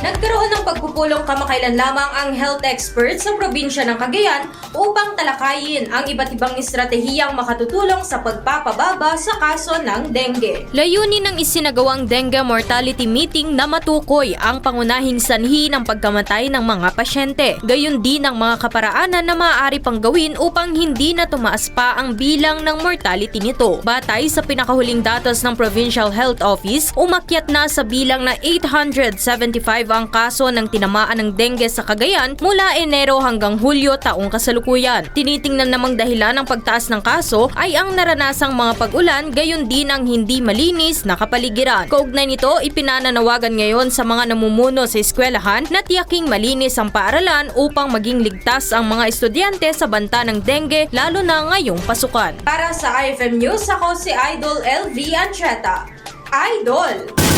Nagkaroon ng pagpupulong kamakailan lamang ang health experts sa probinsya ng Cagayan upang talakayin ang iba't ibang estratehiyang makatutulong sa pagpapababa sa kaso ng dengue. Layunin ng isinagawang dengue mortality meeting na matukoy ang pangunahing sanhi ng pagkamatay ng mga pasyente. Gayon din ang mga kaparaanan na maaari pang gawin upang hindi na tumaas pa ang bilang ng mortality nito. Batay sa pinakahuling datos ng Provincial Health Office, umakyat na sa bilang na 875 ang kaso ng tinamaan ng dengue sa Cagayan mula Enero hanggang Hulyo taong kasalukuyan. Tinitingnan namang dahilan ng pagtaas ng kaso ay ang naranasang mga pag-ulan, gayon din ang hindi malinis na kapaligiran. Kaugnay nito, ipinananawagan ngayon sa mga namumuno sa eskwelahan na tiyaking malinis ang paaralan upang maging ligtas ang mga estudyante sa banta ng dengue, lalo na ngayong pasukan. Para sa IFM News, ako si Idol LV Ancheta. Idol!